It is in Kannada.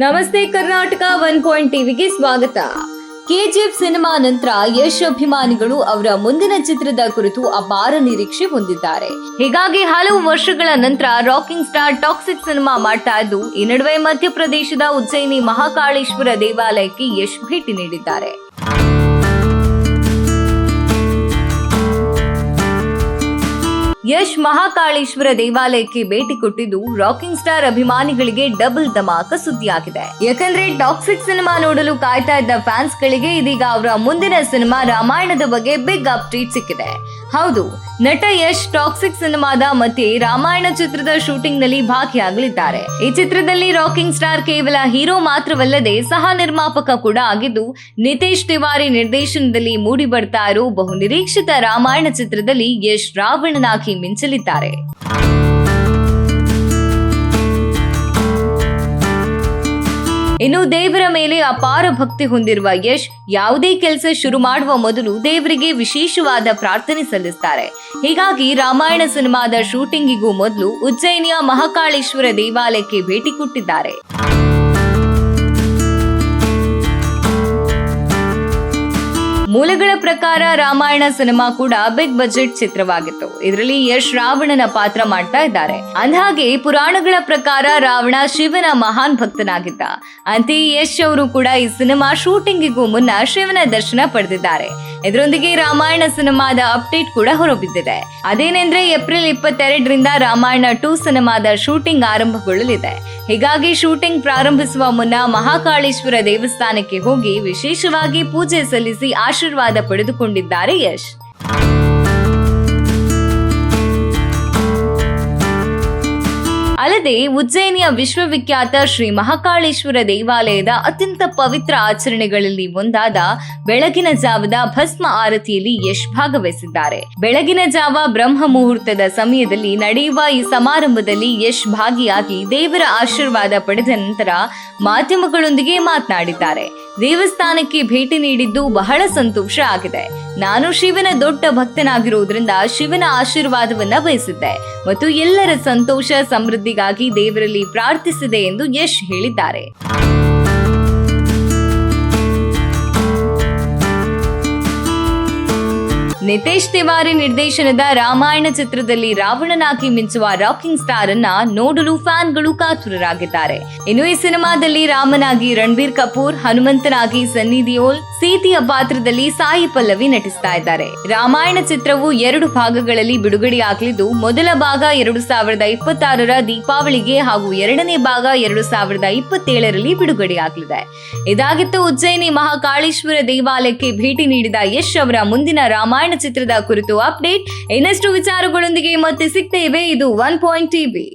ನಮಸ್ತೆ ಕರ್ನಾಟಕ 1 ಟಿವಿಗೆ ಸ್ವಾಗತ. ಕೆಜಿಎಫ್ ಸಿನಿಮಾ ನಂತರ ಯಶ್ ಅಭಿಮಾನಿಗಳು ಅವರ ಮುಂದಿನ ಚಿತ್ರದ ಕುರಿತು ಅಪಾರ ನಿರೀಕ್ಷೆ ಹೊಂದಿದ್ದಾರೆ. ಹೀಗಾಗಿ ಹಲವು ವರ್ಷಗಳ ನಂತರ ರಾಕಿಂಗ್ ಸ್ಟಾರ್ ಟಾಕ್ಸಿಕ್ ಸಿನಿಮಾ ಮಾಡ್ತಾ ಇದ್ದು, ಈ ನಡುವೆ ಮಧ್ಯಪ್ರದೇಶದ ಉಜ್ಜಯಿನಿ ಮಹಾಕಾಳೇಶ್ವರ ದೇವಾಲಯಕ್ಕೆ ಯಶ್ ಭೇಟಿ ನೀಡಿದ್ದಾರೆ. ಯಶ್ ಮಹಾಕಾಳೇಶ್ವರ ದೇವಾಲಯಕ್ಕೆ ಭೇಟಿ ಕೊಟ್ಟಿದ್ದು ರಾಕಿಂಗ್ ಸ್ಟಾರ್ ಅಭಿಮಾನಿಗಳಿಗೆ ಡಬಲ್ ಧಮಾಕ ಸುದ್ದಿಯಾಗಿದೆ. ಯಾಕಂದ್ರೆ ಟಾಕ್ಸಿಕ್ ಸಿನಿಮಾ ನೋಡಲು ಕಾಯ್ತಾ ಇದ್ದ ಫ್ಯಾನ್ಸ್ ಗಳಿಗೆ ಇದೀಗ ಅವರ ಮುಂದಿನ ಸಿನಿಮಾ ರಾಮಾಯಣದ ಬಗ್ಗೆ ಬಿಗ್ ಅಪ್ಡೇಟ್ ಸಿಕ್ಕಿದೆ. ಹೌದು, ನಟ ಯಶ್ ಟಾಕ್ಸಿಕ್ ಸಿನಿಮಾದ ಮತ್ತೆ ರಾಮಾಯಣ ಚಿತ್ರದ ಶೂಟಿಂಗ್ ನಲ್ಲಿ ಭಾಗಿಯಾಗಲಿದ್ದಾರೆ. ಈ ಚಿತ್ರದಲ್ಲಿ ರಾಕಿಂಗ್ ಸ್ಟಾರ್ ಕೇವಲ ಹೀರೋ ಮಾತ್ರವಲ್ಲದೆ ಸಹ ನಿರ್ಮಾಪಕ ಕೂಡ ಆಗಿದ್ದು, ನಿತೇಶ್ ತಿವಾರಿ ನಿರ್ದೇಶನದಲ್ಲಿ ಮೂಡಿ ಬರ್ತಾ ಇರೋ ಬಹು ನಿರೀಕ್ಷಿತ ರಾಮಾಯಣ ಚಿತ್ರದಲ್ಲಿ ಯಶ್ ರಾವಣನಾಗಿ ಮಿಂಚಲಿದ್ದಾರೆ. ಇನ್ನು ದೇವರ ಮೇಲೆ ಅಪಾರ ಭಕ್ತಿ ಹೊಂದಿರುವ ಯಶ್ ಯಾವುದೇ ಕೆಲಸ ಶುರು ಮಾಡುವ ಮೊದಲು ದೇವರಿಗೆ ವಿಶೇಷವಾದ ಪ್ರಾರ್ಥನೆ ಸಲ್ಲಿಸುತ್ತಾರೆ. ಹೀಗಾಗಿ ರಾಮಾಯಣ ಸಿನಿಮಾದ ಶೂಟಿಂಗಿಗೂ ಮೊದಲು ಉಜ್ಜಯಿನಿಯ ಮಹಾಕಾಳೇಶ್ವರ ದೇವಾಲಯಕ್ಕೆ ಭೇಟಿ ಕೊಟ್ಟಿದ್ದಾರೆ. ಮೂಲಗಳ ಪ್ರಕಾರ ರಾಮಾಯಣ ಸಿನಿಮಾ ಕೂಡ ಬಿಗ್ ಬಜೆಟ್ ಚಿತ್ರವಾಗಿತ್ತು. ಇದರಲ್ಲಿ ಯಶ್ ರಾವಣನ ಪಾತ್ರ ಮಾಡ್ತಾ ಇದ್ದಾರೆ. ಅಂದಹಾಗೆ ಪುರಾಣಗಳ ಪ್ರಕಾರ ರಾವಣ ಶಿವನ ಮಹಾನ್ ಭಕ್ತನಾಗಿದ್ದ. ಅಂತೆಯೇ ಯಶ್ ಅವರು ಕೂಡ ಈ ಸಿನಿಮಾ ಶೂಟಿಂಗಿಗೂ ಮುನ್ನ ಶಿವನ ದರ್ಶನ ಪಡೆದಿದ್ದಾರೆ. ಇದರೊಂದಿಗೆ ರಾಮಾಯಣ ಸಿನಿಮಾದ ಅಪ್ಡೇಟ್ ಕೂಡ ಹೊರಬಿದ್ದಿದೆ. ಅದೇನೆಂದ್ರೆ ಏಪ್ರಿಲ್ 22ರಿಂದ ರಾಮಾಯಣ 2 ಸಿನಿಮಾದ ಶೂಟಿಂಗ್ ಆರಂಭಗೊಳ್ಳಲಿದೆ. ಹೀಗಾಗಿ ಶೂಟಿಂಗ್ ಪ್ರಾರಂಭಿಸುವ ಮುನ್ನ ಮಹಾಕಾಳೇಶ್ವರ ದೇವಸ್ಥಾನಕ್ಕೆ ಹೋಗಿ ವಿಶೇಷವಾಗಿ ಪೂಜೆ ಸಲ್ಲಿಸಿ ಆಶೀರ್ವಾದ ಪಡೆದುಕೊಂಡಿದ್ದಾರೆ ಯಶ್. ಅಲ್ಲದೆ ಉಜ್ಜಯಿನಿಯ ವಿಶ್ವವಿಖ್ಯಾತ ಶ್ರೀ ಮಹಾಕಾಳೇಶ್ವರ ದೇವಾಲಯದ ಅತ್ಯಂತ ಪವಿತ್ರ ಆಚರಣೆಗಳಲ್ಲಿ ಒಂದಾದ ಬೆಳಗಿನ ಜಾವದ ಭಸ್ಮ ಆರತಿಯಲ್ಲಿ ಯಶ್ ಭಾಗವಹಿಸಿದ್ದಾರೆ. ಬೆಳಗಿನ ಜಾವ ಬ್ರಹ್ಮ ಮುಹೂರ್ತದ ಸಮಯದಲ್ಲಿ ನಡೆಯುವ ಈ ಸಮಾರಂಭದಲ್ಲಿ ಯಶ್ ಭಾಗಿಯಾಗಿ ದೇವರ ಆಶೀರ್ವಾದ ಪಡೆದ ನಂತರ ಮಾಧ್ಯಮಗಳೊಂದಿಗೆ ಮಾತನಾಡಿದ್ದಾರೆ. ದೇವಸ್ಥಾನಕ್ಕೆ ಭೇಟಿ ನೀಡಿದ್ದು ಬಹಳ ಸಂತೋಷ ಆಗಿದೆ. ನಾನು ಶಿವನ ದೊಡ್ಡ ಭಕ್ತನಾಗಿರುವುದರಿಂದ ಶಿವನ ಆಶೀರ್ವಾದವನ್ನ ಬಯಸಿದ್ದೆ ಮತ್ತು ಎಲ್ಲರ ಸಂತೋಷ ಸಮೃದ್ಧಿಗಾಗಿ ದೇವರಲ್ಲಿ ಪ್ರಾರ್ಥಿಸಿದೆ ಎಂದು ಯಶ್ ಹೇಳಿದ್ದಾರೆ. ನಿತೇಶ್ ತಿವಾರಿ ನಿರ್ದೇಶನದ ರಾಮಾಯಣ ಚಿತ್ರದಲ್ಲಿ ರಾವಣನಾಗಿ ಮಿಂಚುವ ರಾಕಿಂಗ್ ಸ್ಟಾರ್ ಅನ್ನ ನೋಡಲು ಫ್ಯಾನ್ಗಳು ಕಾತುರರಾಗಿದ್ದಾರೆ. ಇನ್ನು ಈ ಸಿನಿಮಾದಲ್ಲಿ ರಾಮನಾಗಿ ರಣಬೀರ್ ಕಪೂರ್, ಹನುಮಂತನಾಗಿ ಸನ್ನಿ ದಿಯೋಲ್, ಸೀತೆಯ ಪಾತ್ರದಲ್ಲಿ ಸಾಯಿ ಪಲ್ಲವಿ ನಟಿಸ್ತಾ ಇದ್ದಾರೆ. ರಾಮಾಯಣ ಚಿತ್ರವು 2 ಭಾಗಗಳಲ್ಲಿ ಬಿಡುಗಡೆಯಾಗಲಿದ್ದು, ಮೊದಲ ಭಾಗ 2026ರ ದೀಪಾವಳಿಗೆ ಹಾಗೂ ಎರಡನೇ ಭಾಗ 2027ರಲ್ಲಿ ಬಿಡುಗಡೆಯಾಗಲಿದೆ. ಇದಾಗಿತ್ತು ಉಜ್ಜಯಿನಿ ಮಹಾಕಾಳೇಶ್ವರ ದೇವಾಲಯಕ್ಕೆ ಭೇಟಿ ನೀಡಿದ ಯಶ್ ಅವರ ಮುಂದಿನ ರಾಮಾಯಣ ಚಿತ್ರದ ಕುರಿತು ಅಪ್ಡೇಟ್. ಇನ್ನಷ್ಟು ವಿಚಾರಗಳೊಂದಿಗೆ ಮತ್ತೆ ಸಿಗ್ತೇವೆ. ಇದು 1 ಟಿವಿ.